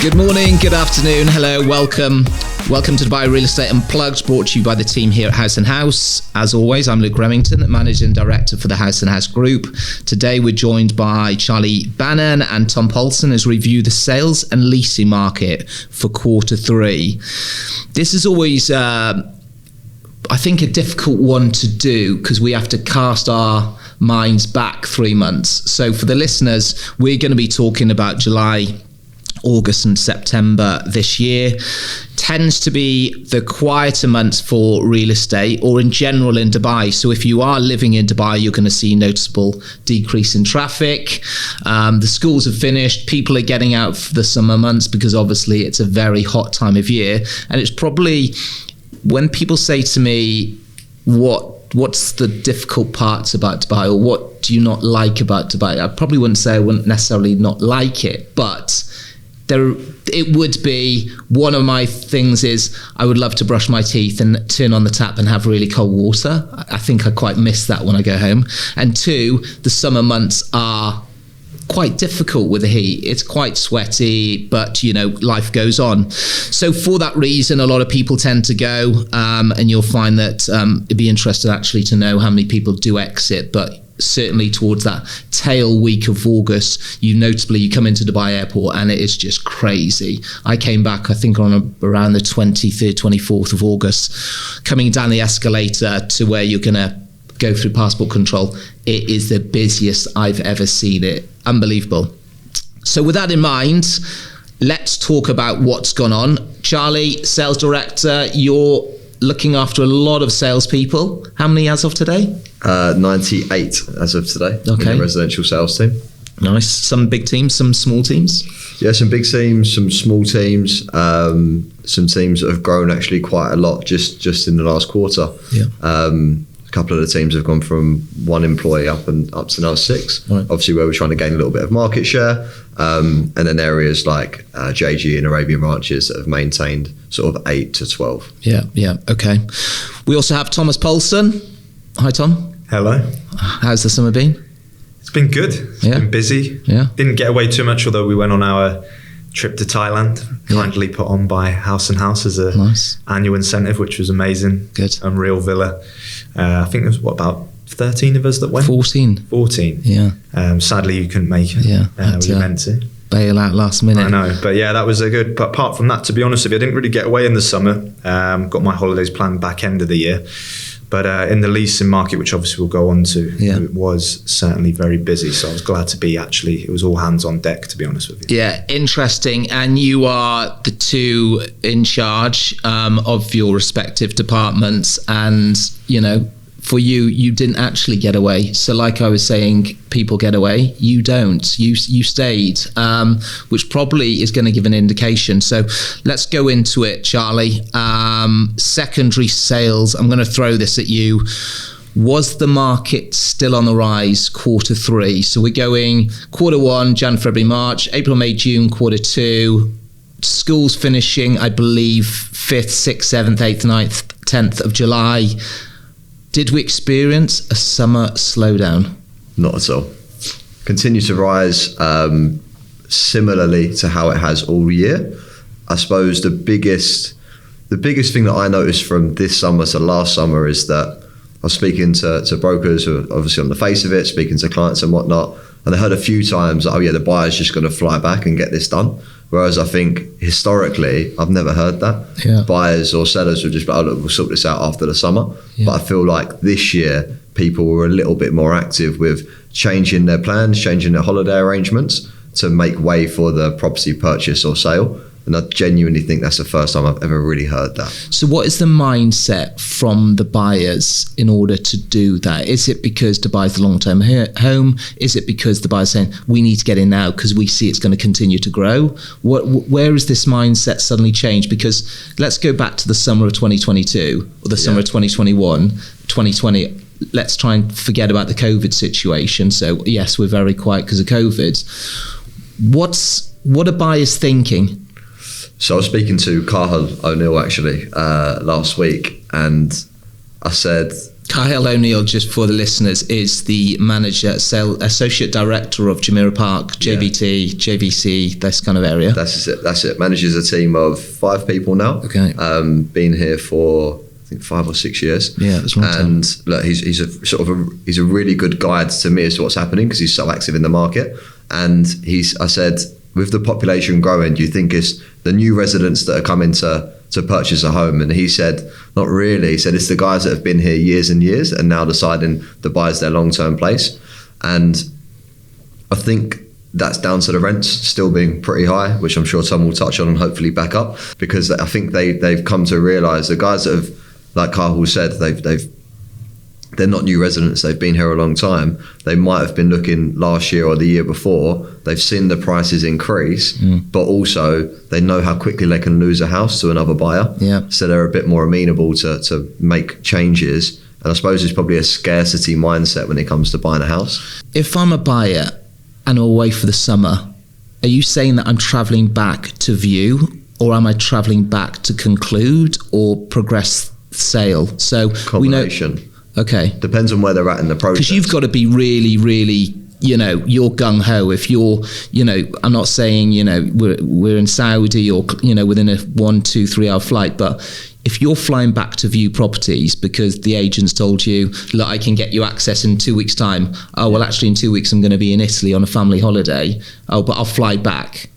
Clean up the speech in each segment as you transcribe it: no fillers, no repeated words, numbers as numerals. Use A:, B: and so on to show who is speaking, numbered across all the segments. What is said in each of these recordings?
A: Good morning, good afternoon, hello, welcome. Welcome to Dubai Real Estate Unplugged, brought to you by the team here at House & House. As always, I'm Luke Remington, Managing Director for the House & House Group. Today we're joined by Charlie Bannon and Tom Paulson as we review the sales and leasing market for Q3. This is always, I think, a difficult one to do because we have to cast our minds back 3 months. So for the listeners, we're going to be talking about July, August and September this year. Tends to be the quieter months for real estate or in general in Dubai. So if you are living in Dubai, you're going to see noticeable decrease in traffic. The schools have finished. People are getting out for the summer months because obviously it's a very hot time of year. And it's probably when people say to me, what's the difficult parts about Dubai, or what do you not like about Dubai? I probably wouldn't say I wouldn't necessarily not like it, but it would be one of my things is I would love to brush my teeth and turn on the tap and have really cold water. I think I quite miss that when I go home. And two, the summer months are quite difficult with the heat. It's quite sweaty, but life goes on. So for that reason, a lot of people tend to go, and you'll find that it'd be interesting actually to know how many people do exit, but certainly towards that tail week of August, you come into Dubai airport and it is just crazy. I came back, I think around the 23rd, 24th of August, coming down the escalator to where you're going to go through passport control. It is the busiest I've ever seen it. Unbelievable. So with that in mind, let's talk about what's gone on. Charlie, sales director, you're looking after a lot of salespeople. How many as of today?
B: 98 as of today.
A: Okay.
B: In the residential sales team.
A: Nice. Some big teams, some small teams?
B: Yeah, some big teams, some small teams, some teams that have grown actually quite a lot just in the last quarter.
A: Yeah.
B: A couple of the teams have gone from one employee up to now 6. Right. Obviously, where we're trying to gain a little bit of market share, and then areas like JG and Arabian ranches that have maintained sort of 8 to 12.
A: Yeah. Okay. We also have Thomas Paulson. Hi, Tom.
C: Hello.
A: How's the summer been?
C: It's been good. It's been busy.
A: Yeah.
C: Didn't get away too much, although we went on our trip to Thailand, kindly put on by House & House as a annual incentive, which was amazing.
A: Good.
C: Unreal villa. I think there was about 13 of us that went?
A: 14. Yeah.
C: Sadly, you couldn't make it.
A: Yeah.
C: We meant to.
A: Bail out last minute.
C: I know. But yeah, that was a good... But apart from that, to be honest with you, I didn't really get away in the summer. Got my holidays planned back end of the year. But in the leasing market, which obviously we'll go on to, it was certainly very busy. So I was glad to be it was all hands on deck, to be honest with you.
A: Yeah, interesting. And you are the two in charge of your respective departments. And, for you didn't actually get away. So like I was saying, people get away. You don't. You stayed, which probably is going to give an indication. So let's go into it, Charlie. Secondary sales, I'm going to throw this at you. Was the market still on the rise Q3? So we're going Q1, Jan, February, March, April, May, June, Q2. Schools finishing, I believe, 5th, 6th, 7th, 8th, 9th, 10th of July. Did we experience a summer slowdown?
B: Not at all. Continue to rise similarly to how it has all year. I suppose the biggest thing that I noticed from this summer to last summer is that I was speaking to brokers who are obviously on the face of it, speaking to clients and whatnot, and I heard a few times, the buyer's just going to fly back and get this done. Whereas I think historically, I've never heard that. Yeah. Buyers or sellers would just be, look, we'll sort this out after the summer. Yeah. But I feel like this year, people were a little bit more active with changing their plans, changing their holiday arrangements to make way for the property purchase or sale. And I genuinely think that's the first time I've ever really heard that.
A: So what is the mindset from the buyers in order to do that? Is it because Dubai's the long-term home? Is it because the buyer's saying, we need to get in now because we see it's going to continue to grow? Where is this mindset suddenly changed? Because let's go back to the summer of 2022 or the summer of 2021, 2020. Let's try and forget about the COVID situation. So yes, we're very quiet because of COVID. What are buyers thinking?
B: So I was speaking to Cahill O'Neill actually last week, and I said,
A: Kyle O'Neill, just for the listeners, is the associate director of Jumeirah Park, JVT, JVC, this kind of area.
B: That's it. Manages a team of 5 people now.
A: Okay.
B: Been here for, I think, 5 or 6 years.
A: Yeah, that's right.
B: And look, he's a really good guide to me as to what's happening, because he's so active in the market. And I said, with the population growing, do you think it's the new residents that are coming to purchase a home? And he said, not really. He said, it's the guys that have been here years and years and now deciding Dubai is their long-term place. And I think that's down to the rents still being pretty high, which I'm sure Tom will touch on and hopefully back up, because I think they've come to realise, the guys that have, like Carl said, they're not new residents, they've been here a long time. They might have been looking last year or the year before, they've seen the prices increase, but also they know how quickly they can lose a house to another buyer.
A: Yeah.
B: So they're a bit more amenable to make changes. And I suppose it's probably a scarcity mindset when it comes to buying a house.
A: If I'm a buyer and I'm away for the summer, are you saying that I'm travelling back to view, or am I travelling back to conclude or progress sale? So
B: combination.
A: We know. Okay.
B: Depends on where they're at in the process.
A: Because you've got to be really, really, you're gung-ho. If you're, I'm not saying, we're in Saudi or, within a 1, 2, 3 hour flight, but if you're flying back to view properties because the agent's told you, look, I can get you access in 2 weeks' time. Oh, well, actually in 2 weeks I'm going to be in Italy on a family holiday. Oh, but I'll fly back.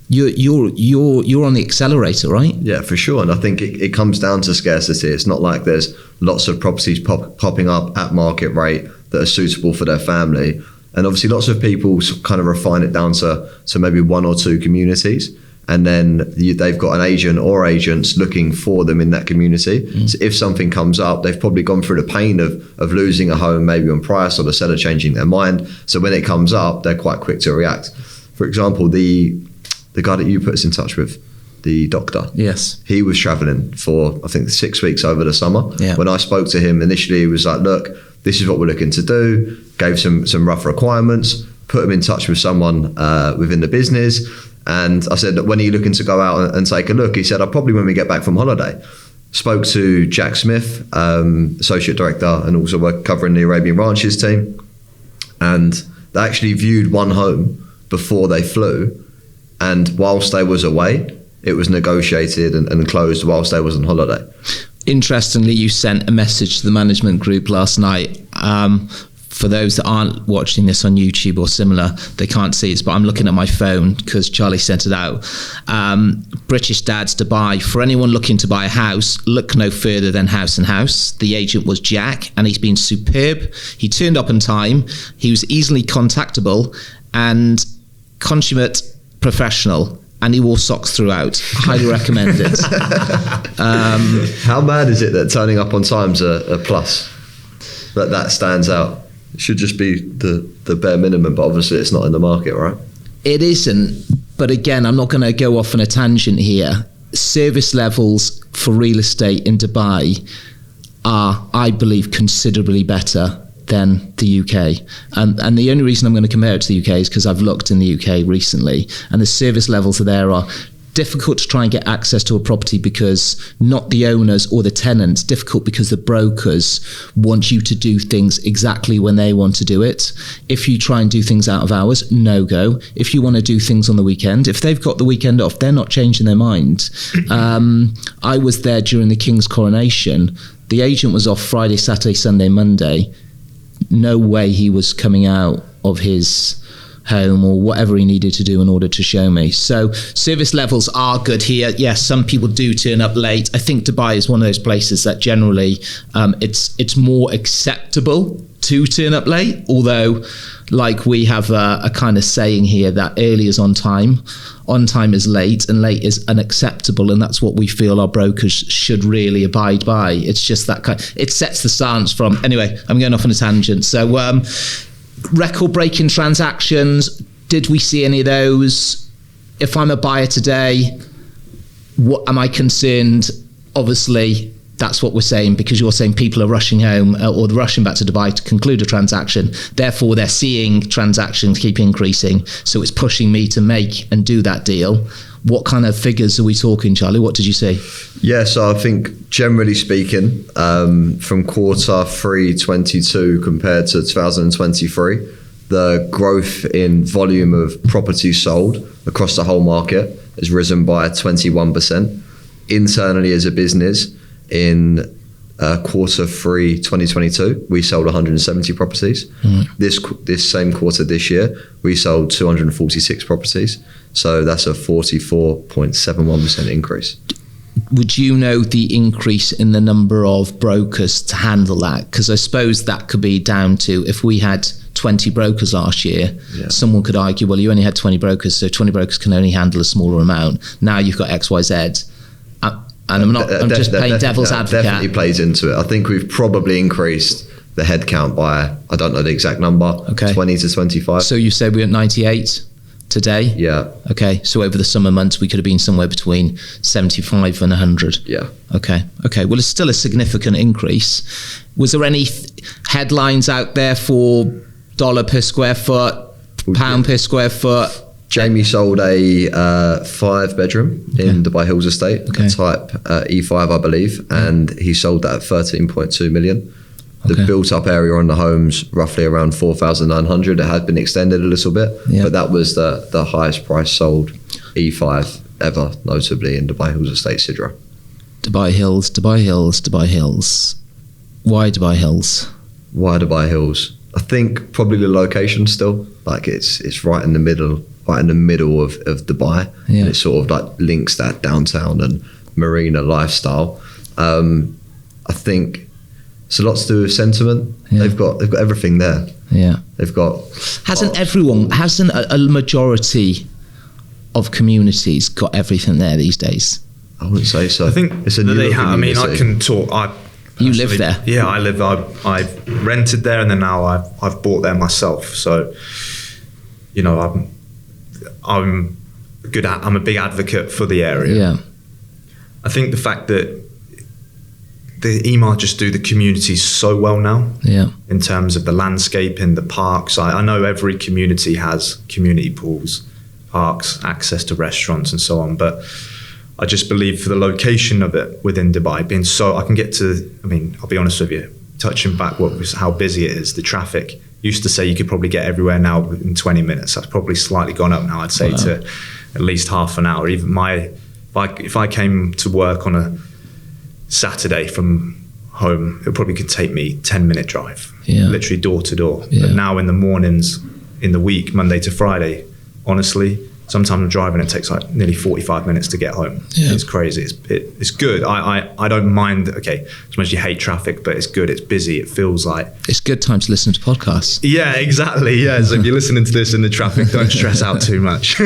A: You're on the accelerator, right?
B: Yeah, for sure. And I think it comes down to scarcity. It's not like there's lots of properties popping up at market rate that are suitable for their family. And obviously lots of people kind of refine it down to maybe 1 or 2 communities. And then they've got an agent or agents looking for them in that community. So if something comes up, they've probably gone through the pain of losing a home, maybe on price, or the seller changing their mind. So when it comes up, they're quite quick to react. For example, the guy that you put us in touch with, the doctor.
A: Yes.
B: He was traveling for, I think, 6 weeks over the summer.
A: Yeah.
B: When I spoke to him initially, he was like, look, this is what we're looking to do. Gave some rough requirements, put him in touch with someone within the business. And I said, when are you looking to go out and take a look? He said, I'll probably when we get back from holiday. Spoke to Jack Smith, associate director, and also covering the Arabian Ranches team. And they actually viewed one home before they flew. And whilst they was away, it was negotiated and closed whilst they was on holiday.
A: Interestingly, you sent a message to the management group last night. For those that aren't watching this on YouTube or similar, they can't see it, but I'm looking at my phone because Charlie sent it out. British Dads Dubai. For anyone looking to buy a house, look no further than House & House. The agent was Jack, and he's been superb. He turned up on time. He was easily contactable and consummate professional, and he wore socks throughout. Highly recommend it.
B: How mad is it that turning up on time's a plus? That stands out. It should just be the bare minimum, but obviously it's not in the market, right?
A: It isn't, but again, I'm not going to go off on a tangent here. Service levels for real estate in Dubai are, I believe, considerably better than the UK. And the only reason I'm going to compare it to the UK is because I've looked in the UK recently, and the service levels there are difficult to try and get access to a property because not the owners or the tenants, difficult because the brokers want you to do things exactly when they want to do it. If you try and do things out of hours, no go. If you want to do things on the weekend, if they've got the weekend off, they're not changing their mind. I was there during the King's coronation. The agent was off Friday, Saturday, Sunday, Monday. No way he was coming out of his home or whatever he needed to do in order to show me. So service levels are good here. Yes, some people do turn up late. I think Dubai is one of those places that generally it's more acceptable to turn up late, although like we have a kind of saying here that early is on time is late, and late is unacceptable, and that's what we feel our brokers should really abide by. It's just that it sets the stance from. Anyway, I'm going off on a tangent. So record-breaking transactions, did we see any of those? If I'm a buyer today, what am I concerned? Obviously, that's what we're saying, because you're saying people are rushing home or they're rushing back to Dubai to conclude a transaction. Therefore, they're seeing transactions keep increasing. So it's pushing me to make and do that deal. What kind of figures are we talking, Charlie? What did you see?
B: Yeah, so I think generally speaking, from quarter 3 22 compared to 2023, the growth in volume of properties sold across the whole market has risen by 21%. Internally as a business, in quarter 3 2022, we sold 170 properties. This same quarter this year, we sold 246 properties. So that's a 44.71% increase.
A: Would you know the increase in the number of brokers to handle that? Because I suppose that could be down to, if we had 20 brokers last year, someone could argue, well, you only had 20 brokers, so 20 brokers can only handle a smaller amount. Now you've got XYZ. And I'm just playing devil's advocate.
B: Definitely plays into it. I think we've probably increased the headcount by, I don't know the exact number, 20 to 25.
A: So you said we're at 98 today?
B: Yeah.
A: Okay, so over the summer months, we could have been somewhere between 75 and 100.
B: Yeah.
A: Okay. Well, it's still a significant increase. Was there any headlines out there for dollar per square foot, pound per square foot?
B: Jamie sold a 5-bedroom in Dubai Hills Estate, a type E5, I believe, and he sold that at 13.2 million. The built-up area on the home's roughly around 4,900. It had been extended a little bit, but that was the highest price sold E5 ever, notably in Dubai Hills Estate, Sidra.
A: Dubai Hills. Why Dubai Hills?
B: Why Dubai Hills? I think probably the location still. Like it's right in the middle of Dubai. And it sort of like links that downtown and marina lifestyle. I think it's a lot to do with sentiment. They've got everything there. They've got.
A: Hasn't a majority of communities got everything there these days?
B: I wouldn't say so.
C: I think
B: it's a new community.
C: I mean, I can talk.
A: You live there?
C: Yeah, I live. I've rented there, and then now I've bought there myself. So, you know, I'm a big advocate for the area.
A: Yeah.
C: I think the fact that the Emirate just do the communities so well now.
A: Yeah.
C: In terms of the landscape in the parks, I know every community has community pools, parks, access to restaurants, and so on, but I just believe for the location of it within Dubai being so, I can get to, I mean, I'll be honest with you, touching back how busy it is, the traffic used to say you could probably get everywhere now in 20 minutes. That's probably slightly gone up now, I'd say, to at least half an hour. Even if I came to work on a Saturday from home, it probably could take me 10-minute drive, literally door to door. But now in the mornings, in the week, Monday to Friday, honestly, sometimes I'm driving, it takes like nearly 45 minutes to get home. It's crazy. It's good. I don't mind, as much as you hate traffic, but it's good. It's busy. It feels like...
A: It's a good time to listen to podcasts.
C: Yeah, exactly. Yeah, so if you're listening to this in the traffic, don't stress out too much.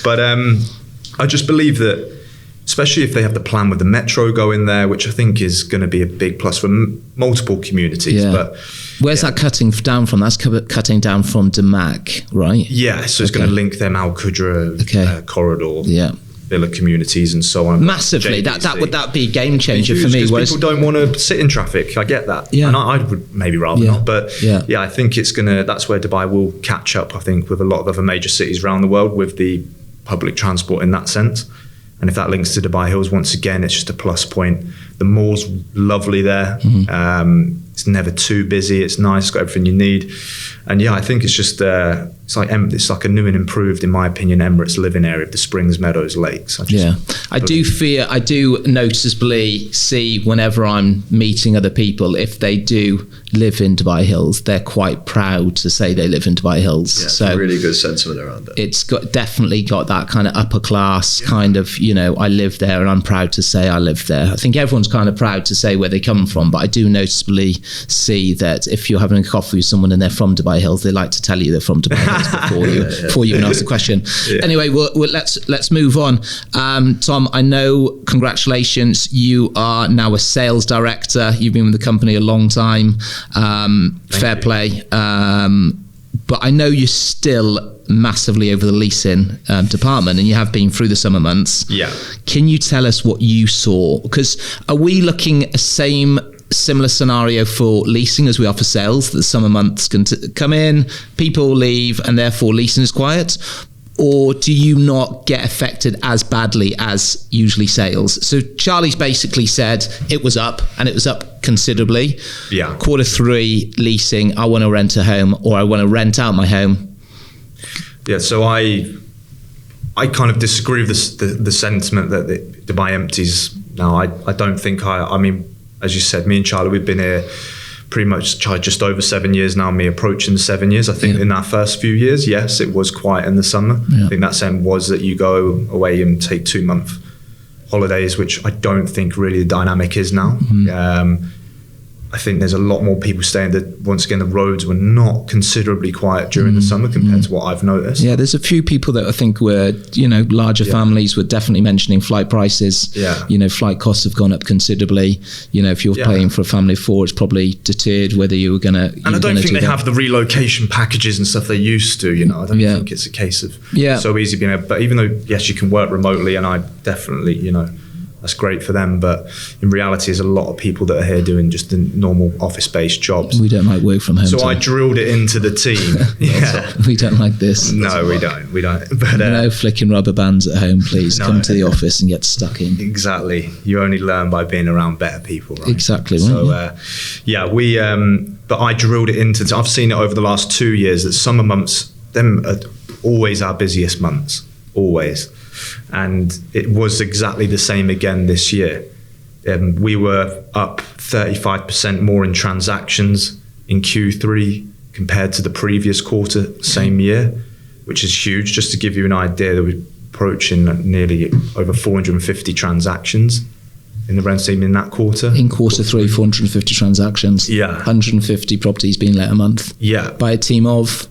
C: But I just believe that, especially if they have the plan with the metro going there, which I think is going to be a big plus for multiple communities. But
A: where's that cutting down from? That's cutting down from Damac, right?
C: Yeah, so it's going to link them Al Qudra corridor, villa communities and so on.
A: Massively. That would be a game changer for me.
C: Because people don't want to sit in traffic. I get that. And I would maybe rather not. But I think that's where Dubai will catch up, I think, with a lot of other major cities around the world with the public transport in that sense. And if that links to Dubai Hills, once again, it's just a plus point. The mall's lovely there. It's never too busy. It's nice. It's got everything you need. And I think it's just it's like a new and improved, in my opinion, Emirates living area of the Springs, Meadows, Lakes. I do noticeably see whenever I'm meeting other people, if they do live in Dubai Hills, they're quite proud to say they live in Dubai Hills.
B: Yeah, so really good sentiment around it.
A: It's definitely got that kind of upper class kind of, I live there and I'm proud to say I live there. I think everyone's kind of proud to say where they come from, but I do noticeably see that if you're having a coffee with someone and they're from Dubai Hills, they like to tell you they're from Dubai Hills before you even ask the question. Anyway, let's move on. Tom, I know, congratulations, you are now a sales director. You've been with the company a long time. Fair play. But I know you're still massively over the leasing department, and you have been through the summer months.
C: Yeah.
A: Can you tell us what you saw? Because are we looking at a similar scenario for leasing as we are for sales, that the summer months can come in, people leave, and therefore leasing is quiet? or do you not get affected as badly as usually sales? So Charlie's basically said it was up, and it was up considerably.
C: Yeah.
A: Q3 leasing, I want to rent a home, or I want to rent out my home.
C: Yeah, so I kind of disagree with the sentiment that Dubai empties now. I don't think I mean, as you said, me and Charlie, we've been here pretty much just over 7 years now, me approaching 7 years. I think in our first few years, yes, it was quiet in the summer. I think that same was that you go away and take 2-month holidays, which I don't think really the dynamic is now. I think there's a lot more people staying. That once again, the roads were not considerably quiet during the summer compared to what I've noticed.
A: Yeah, there's a few people that I think were, larger families were definitely mentioning flight prices.
C: Yeah.
A: Flight costs have gone up considerably. If you're paying for a family of 4, it's probably deterred whether you were going to.
C: And I don't think they have the relocation packages and stuff they used to. I don't think it's a case of so easy being able. But even though yes, you can work remotely, and I definitely that's great for them, but in reality there's a lot of people that are here doing just the normal office-based jobs.
A: We don't like work from home.
C: So I drilled it into the team.
A: We don't like this.
C: No, we don't. But
A: no flicking rubber bands at home, please. Come to the office and get stuck in.
C: Exactly. You only learn by being around better people, right?
A: Exactly.
C: So we but I drilled it into. I've seen it over the last 2 years that summer months, them are always our busiest months, always. And it was exactly the same again this year. We were up 35% more in transactions in Q3 compared to the previous quarter, same year, which is huge. Just to give you an idea, that we're approaching nearly over 450 transactions in the rent team in that quarter.
A: In Q3, 450 transactions.
C: Yeah.
A: 150 properties being let a month.
C: Yeah.
A: By a team of...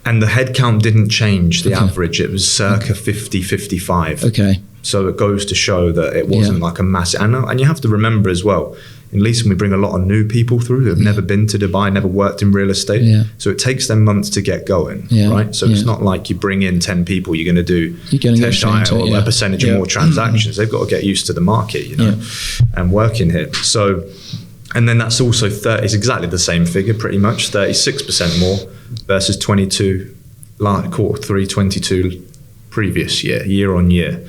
C: And the headcount didn't change, the average. It was circa 50, 55.
A: Okay.
C: So it goes to show that it wasn't like a massive... And you have to remember as well, in leasing we bring a lot of new people through that have never been to Dubai, never worked in real estate.
A: Yeah.
C: So it takes them months to get going, right? So it's not like you bring in 10 people, you're going to do 10 or a percentage of more transactions. They've got to get used to the market, and working here. So... And then that's also it's exactly the same figure, pretty much 36% more versus 22 Q3 22 previous year on year.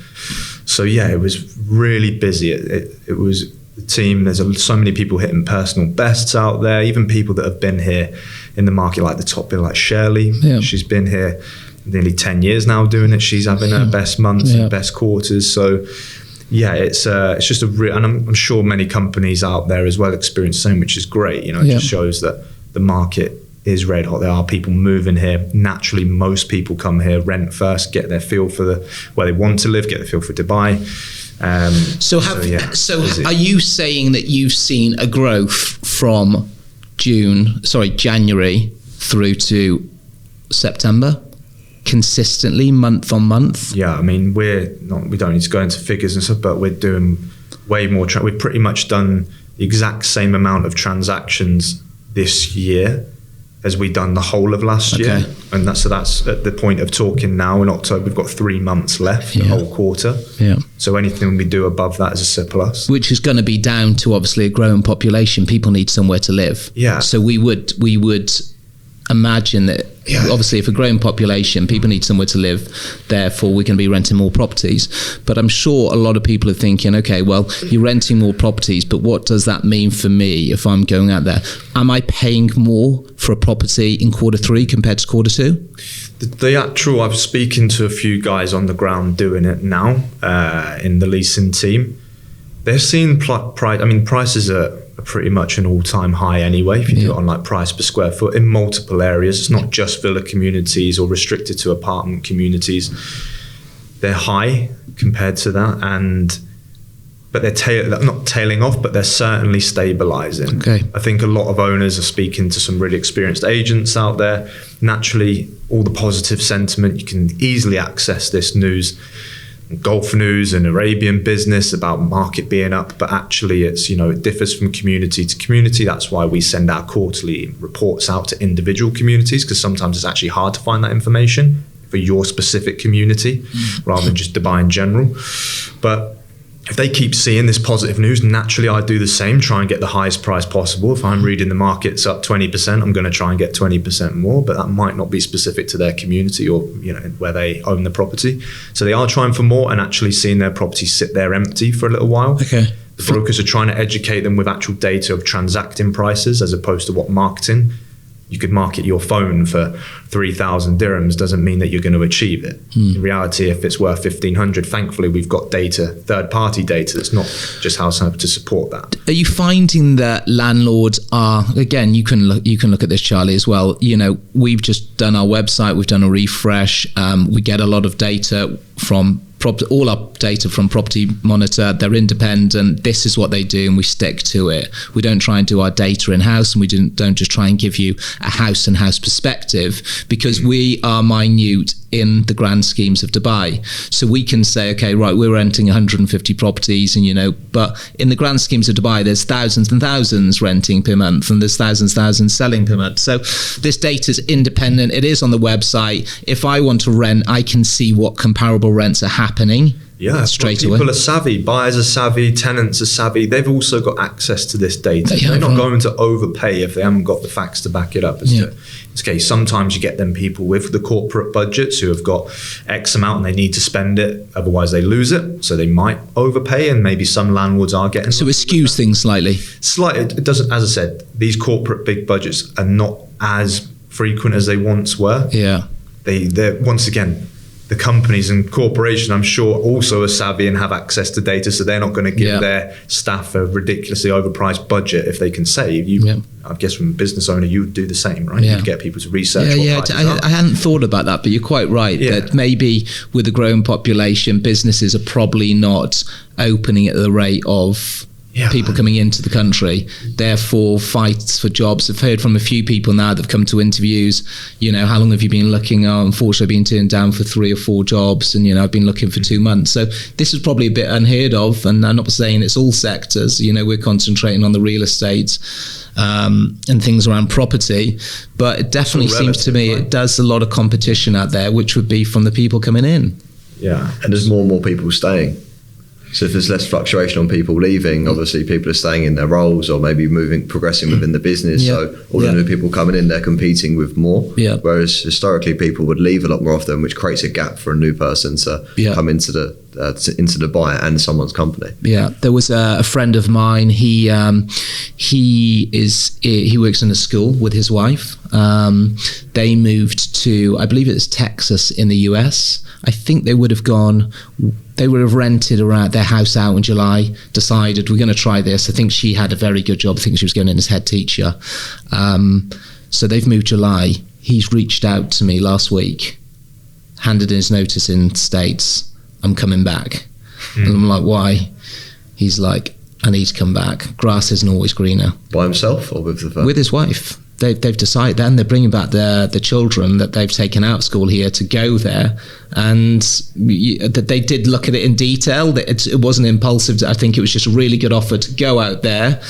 C: So it was really busy. It was the team. There's so many people hitting personal bests out there. Even people that have been here in the market, like the top biller, like Shirley. Yeah. She's been here nearly 10 years now doing it. She's having her best months and best quarters. So. It's just and I'm sure many companies out there as well experience the same, which is great. It just shows that the market is red hot. There are people moving here. Naturally, most people come here, rent first, get their feel for where they want to live, get their feel for Dubai.
A: Are you saying that you've seen a growth from January through to September? Consistently, month on month?
C: Yeah, I mean, we don't need to go into figures and stuff, but we're doing way more. We've pretty much done the exact same amount of transactions this year as we done the whole of last year. And that's at the point of talking now in October. We've got 3 months left, the whole quarter. Yeah. So anything we do above that is a surplus.
A: Which is going to be down to obviously a growing population. People need somewhere to live.
C: Yeah.
A: So we would imagine that obviously if a growing population, people need somewhere to live, therefore we're going to be renting more properties. But I'm sure a lot of people are thinking, okay, well, you're renting more properties, but what does that mean for me if I'm going out there? Am I paying more for a property in Q3 compared to Q2?
C: I was speaking to a few guys on the ground doing it now in the leasing team. They're seeing prices are pretty much an all-time high anyway, if you do it on like price per square foot in multiple areas. It's not just villa communities or restricted to apartment communities. They're high compared to that, but they're not tailing off, but they're certainly stabilizing.
A: Okay.
C: I think a lot of owners are speaking to some really experienced agents out there. Naturally, all the positive sentiment, you can easily access this news, Gulf news and Arabian business about market being up, but actually it's, it differs from community to community. That's why we send our quarterly reports out to individual communities, because sometimes it's actually hard to find that information for your specific community rather than just Dubai in general. But if they keep seeing this positive news, naturally I do the same, try and get the highest price possible. If I'm reading the market's up 20%, I'm going to try and get 20% more, but that might not be specific to their community or, you know, where they own the property. So they are trying for more and actually seeing their property sit there empty for a little while.
A: Okay.
C: The brokers are trying to educate them with actual data of transacting prices as opposed to what marketing. You could market your phone for 3,000 dirhams, doesn't mean that you're going to achieve it. In reality, if it's worth 1,500, thankfully we've got data, third-party data, that's not just House Hub to support that.
A: Are you finding that landlords are, again, you can look at this, Charlie, as well. You know, we've just done our website, we've done a refresh. We get a lot of data from all our data from Property Monitor. They're independent. This is what they do, and we stick to it. We don't try and do our data in-house, and we don't just try and give you a house and house perspective, because we are minute in the grand schemes of Dubai. So we can say, okay, right, we're renting 150 properties, and you know, but in the grand schemes of Dubai, there's thousands and thousands renting per month, and there's thousands selling per month. So this data is independent. It is on the website. If I want to rent, I can see what comparable rents are happening.
C: Yeah,
A: straight away.
C: People are savvy, buyers are savvy, tenants are savvy. They've also got access to this data. They're not going to overpay if they haven't got the facts to back it up. Okay, sometimes you get them people with the corporate budgets who have got X amount and they need to spend it, otherwise they lose it. So they might overpay, and maybe some landlords are getting.
A: So it skews things slightly.
C: Slightly. It doesn't. As I said, these corporate big budgets are not as frequent as they once were.
A: Yeah.
C: They're once again. The companies and corporations, I'm sure, also are savvy and have access to data, so they're not going to give their staff a ridiculously overpriced budget if they can save. I guess from a business owner, you would do the same, right? You'd get people to research what prices are.
A: I hadn't thought about that, but you're quite right, that maybe with a growing population, businesses are probably not opening at the rate of people coming into the country, therefore fights for jobs. I've heard from a few people now that have come to interviews, you know, how long have you been looking? Unfortunately, I've been turned down for 3 or 4 jobs, and, you know, I've been looking for 2 months. So this is probably a bit unheard of, and I'm not saying it's all sectors, you know, we're concentrating on the real estate and things around property, but it definitely seems to me it does a lot of competition out there, which would be from the people coming in.
B: Yeah, and there's more and more people staying. So if there's less fluctuation on people leaving, obviously people are staying in their roles or maybe progressing within the business. So all the new people coming in, they're competing with more. Whereas historically people would leave a lot more often, which creates a gap for a new person to come into the buyer and someone's company. Yeah,
A: there was a friend of mine. He works in a school with his wife. They moved to, I believe it's Texas in the US. I think they would have rented around their house out in July, decided we're going to try this. I think she had a very good job. I think she was going in as head teacher. So they've moved July. He's reached out to me last week, handed in his notice in States. I'm coming back. And I'm like, why? He's like, I need to come back. Grass isn't always greener.
B: By himself or with the family?
A: With his wife. They've decided then they're bringing back the children that they've taken out of school here to go there, and that they did look at it in detail. It wasn't impulsive. I think it was just a really good offer to go out there,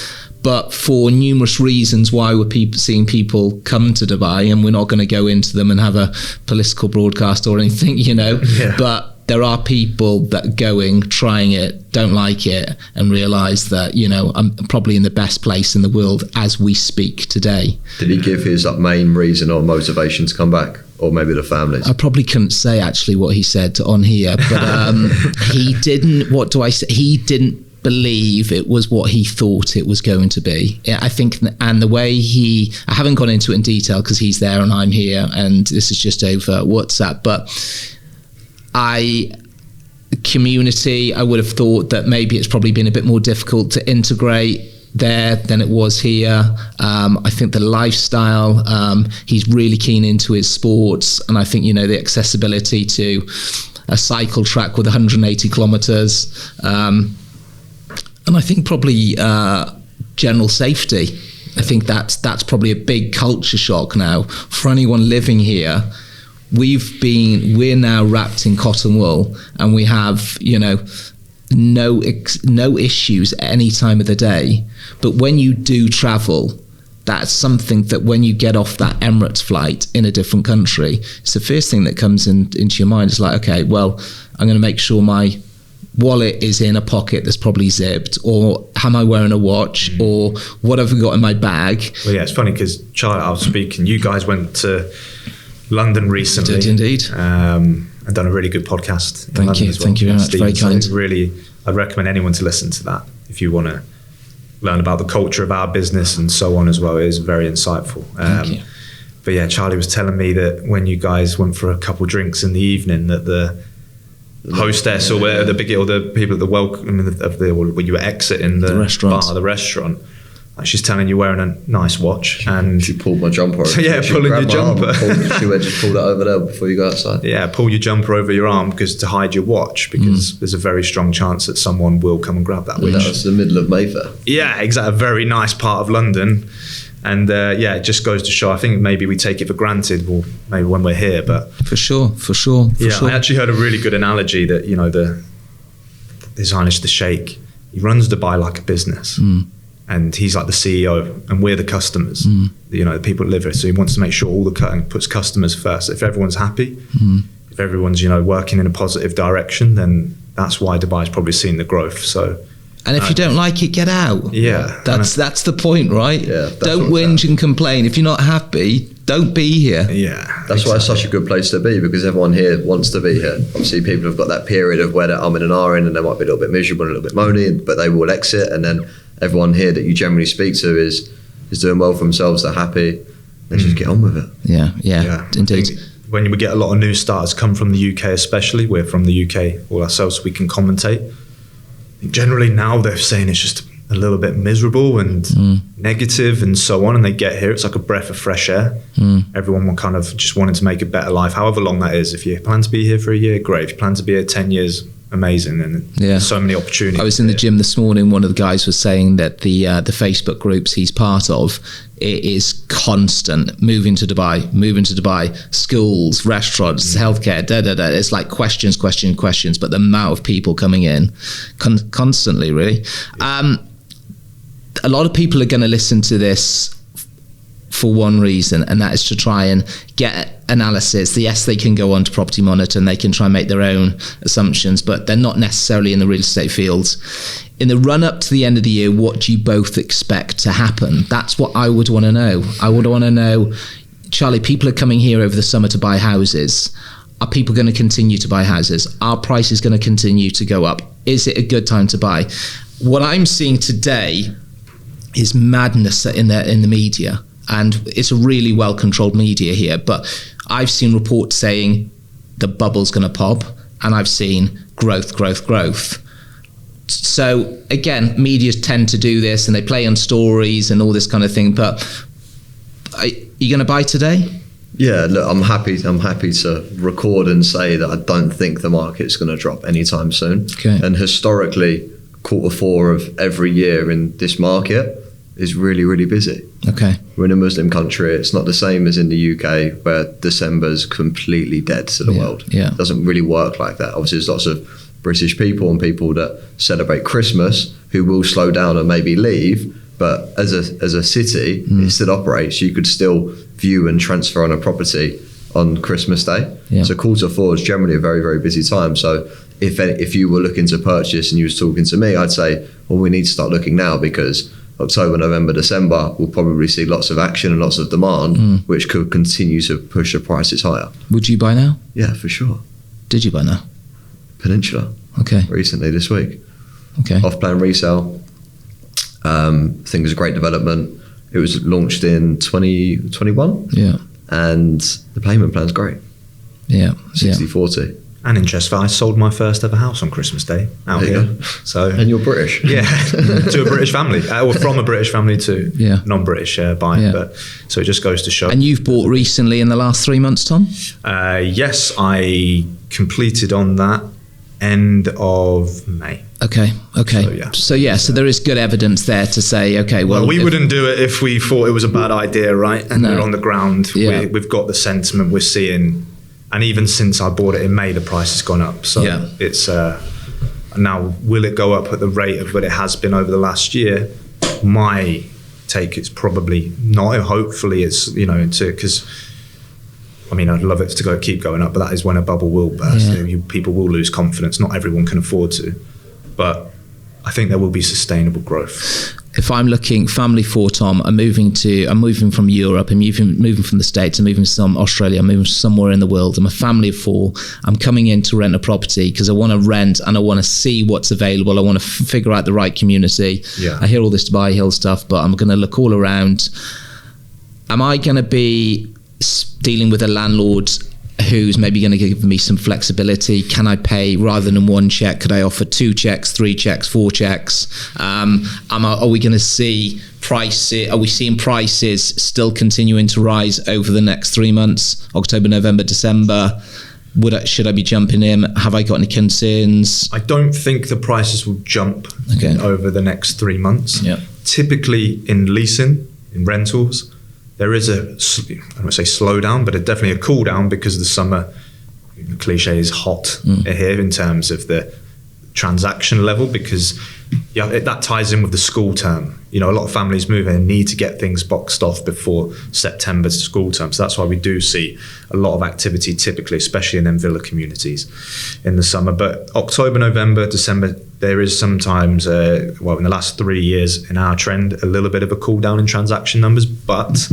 A: but for numerous reasons why we're seeing people come to Dubai, and we're not going to go into them and have a political broadcast or anything, you know, but there are people that are going, trying it, don't like it, and realise that, you know, I'm probably in the best place in the world as we speak today.
B: Did he give his main reason or motivation to come back? Or maybe the families?
A: I probably couldn't say actually what he said on here, but he didn't, what do I say? He didn't believe it was what he thought it was going to be. I think, and the way I haven't gone into it in detail because he's there and I'm here, and this is just over WhatsApp, but community, I would have thought that maybe it's probably been a bit more difficult to integrate there than it was here. I think the lifestyle, he's really keen into his sports, and I think, you know, the accessibility to a cycle track with 180 kilometers, and I think probably general safety. I think that's probably a big culture shock now for anyone living here. We're now wrapped in cotton wool, and we have, you know, no issues at any time of the day. But when you do travel, that's something that when you get off that Emirates flight in a different country, it's the first thing that comes into your mind. It's like, okay, well, I'm going to make sure my wallet is in a pocket that's probably zipped, or am I wearing a watch, or what have I got in my bag?
C: Well, yeah, it's funny because Charlie, I was speaking, you guys went to London recently.
A: Did indeed.
C: And done a really good podcast.
A: Thank you. Thank you very much. Very kind.
C: So really, I'd recommend anyone to listen to that if you want to learn about the culture of our business and so on as well. It is very insightful.
A: Thank you.
C: But yeah, Charlie was telling me that when you guys went for a couple drinks in the evening, that the hostess or the people at the welcome when you were exiting the restaurant, like she's telling you wearing a nice watch, and
B: she pulled my jumper over.
C: Yeah, pulling your jumper.
B: She went, just pull that over there before you go outside.
C: Yeah, pull your jumper over your arm to hide your watch, because there's a very strong chance that someone will come and grab that.
B: That was the middle of Mayfair.
C: Yeah, exactly. A very nice part of London. And it just goes to show, I think maybe we take it for granted, or maybe when we're here, but
A: for sure.
C: I actually heard a really good analogy that, the designer's the sheikh. He runs Dubai like a business, and he's like the CEO, and we're the customers. The people that live here. So he wants to make sure all the cutting puts customers first. If everyone's happy, if everyone's working in a positive direction, then that's why Dubai's probably seen the growth. So.
A: And if you don't like it, get out.
C: Yeah.
A: That's the point, right?
B: Yeah.
A: Don't whinge and complain. If you're not happy, don't be here.
C: Yeah.
B: That's why it's such a good place to be, because everyone here wants to be here. Obviously, people have got that period of where they're umming and ahhing, and they might be a little bit miserable and a little bit moany, but they will exit. And then everyone here that you generally speak to is doing well for themselves. They're happy. They just get on with it.
A: Yeah. Indeed.
C: When we get a lot of new starters come from the UK, especially, we're from the UK all ourselves, so we can commentate. Generally now they're saying it's just a little bit miserable and negative and so on, and they get here, it's like a breath of fresh air. Everyone will kind of just wanting to make a better life, however long that is. If you plan to be here for a year, great. If you plan to be here 10 years, amazing. And there's so many opportunities.
A: I was in the gym this morning. One of the guys was saying that the Facebook groups he's part of, it is constant moving to Dubai, schools, restaurants, healthcare, It's like questions, but the amount of people coming in constantly, really. A lot of people are going to listen to this for one reason, and that is to try and get analysis. Yes, they can go on to Property Monitor and they can try and make their own assumptions, but they're not necessarily in the real estate fields. In the run up to the end of the year, what do you both expect to happen? That's what I would want to know. I would want to know, Charlie, people are coming here over the summer to buy houses. Are people going to continue to buy houses? Are prices going to continue to go up? Is it a good time to buy? What I'm seeing today is madness in the media. And it's a really well-controlled media here. But I've seen reports saying the bubble's going to pop, and I've seen growth. So again, media tend to do this, and they play on stories and all this kind of thing. But are you going to buy today?
B: Yeah, look, I'm happy to record and say that I don't think the market's going to drop anytime soon.
A: Okay. And
B: historically, Q4 of every year in this market is really, really busy.
A: Okay.
B: We're in a Muslim country. It's not the same as in the UK, where December's completely dead to the world.
A: Yeah.
B: It doesn't really work like that. Obviously, there's lots of British people and people that celebrate Christmas who will slow down and maybe leave, but as a city, it still operates. You could still view and transfer on a property on Christmas Day.
A: Yeah.
B: So Q4 is generally a very, very busy time. So if you were looking to purchase and you was talking to me, I'd say, well, we need to start looking now, because October, November, December, we'll probably see lots of action and lots of demand, which could continue to push the prices higher.
A: Would you buy now?
B: Yeah, for sure.
A: Did you buy now?
B: Peninsula.
A: Okay.
B: Recently, this week.
A: Okay.
B: Off-plan resale. I think it was a great development. It was launched in 2021.
A: Yeah.
B: And the payment plan's great.
A: Yeah.
B: 60-40.
C: And interesting, I sold my first ever house on Christmas Day out here. So,
B: and you're British.
C: Yeah, to a British family, or from a British family to non-British buying.
A: Yeah.
C: But so it just goes to show.
A: And you've bought recently in the last 3 months, Tom?
C: Yes, I completed on that end of May.
A: Okay. So there is good evidence there to say, okay, well,
C: we wouldn't do it if we thought it was a bad idea, right? And we're on the ground.
A: Yeah.
C: We've got the sentiment we're seeing. And even since I bought it in May, the price has gone up. So it's now, will it go up at the rate of what it has been over the last year? My take is probably not. Hopefully, it's because I mean, I'd love it to keep going up, but that is when a bubble will burst. People will lose confidence. Not everyone can afford to, but I think there will be sustainable growth.
A: If I'm looking family for Tom, I'm moving from Europe, I'm moving from the States, I'm moving from Australia, I'm moving somewhere in the world. I'm a family of 4. I'm coming in to rent a property because I want to rent and I want to see what's available. I want to figure out the right community. I hear all this Dubai Hill stuff, but I'm going to look all around. Am I going to be dealing with a landlord who's maybe going to give me some flexibility? Can I pay rather than 1 check? Could I offer 2 checks, 3 checks, 4 checks? Are we going to see prices? Are we seeing prices still continuing to rise over the next 3 months? October, November, December. Should I be jumping in? Have I got any concerns?
C: I don't think the prices will jump over the next 3 months. Typically in leasing, in rentals, there is I don't say slowdown, but definitely a cool down because the summer, the cliche is hot here in terms of the transaction level, because that ties in with the school term. A lot of families move in and need to get things boxed off before September's school term. So that's why we do see a lot of activity typically, especially in them villa communities in the summer. But October, November, December, there is sometimes, in the last 3 years in our trend, a little bit of a cool down in transaction numbers. But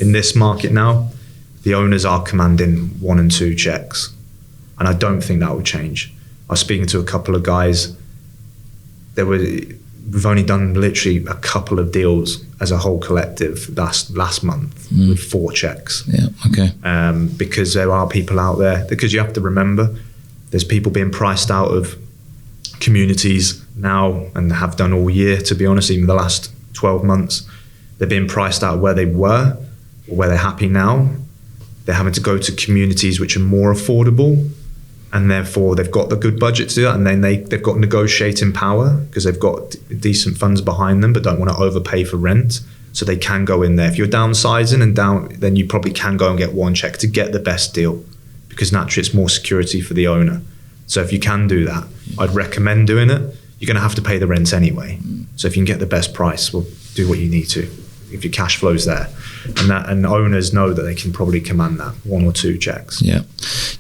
C: in this market now, the owners are commanding 1 and 2 checks. And I don't think that will change. I was speaking to a couple of guys. We've only done literally a couple of deals as a whole collective last month with 4 checks. Because there are people out there, because you have to remember, there's people being priced out of communities now and have done all year, to be honest, even the last 12 months. They're being priced out where they were or where they're happy now. They're having to go to communities which are more affordable, and therefore they've got the good budget to do that, and then they've got negotiating power because they've got decent funds behind them but don't want to overpay for rent, so they can go in there. If you're downsizing then you probably can go and get 1 check to get the best deal, because naturally it's more security for the owner. So if you can do that, I'd recommend doing it. You're going to have to pay the rent anyway, so if you can get the best price, well, do what you need to if your cash flow's there, and owners know that they can probably command that 1 or 2 checks.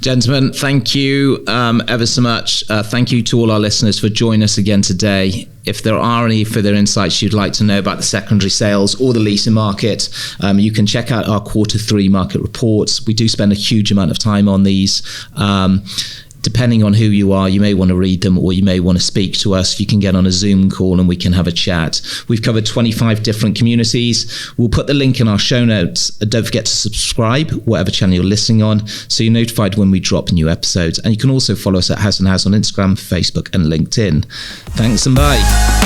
A: Gentlemen, thank you ever so much. Thank you to all our listeners for joining us again today. If there are any further insights you'd like to know about the secondary sales or the leasing market, you can check out our Q3 market reports. We do spend a huge amount of time on these. Depending on who you are, you may want to read them or you may want to speak to us. You can get on a Zoom call and we can have a chat. We've covered 25 different communities. We'll put the link in our show notes. Don't forget to subscribe, whatever channel you're listening on, so you're notified when we drop new episodes. And you can also follow us at Haus & Haus on Instagram, Facebook and LinkedIn. Thanks and bye.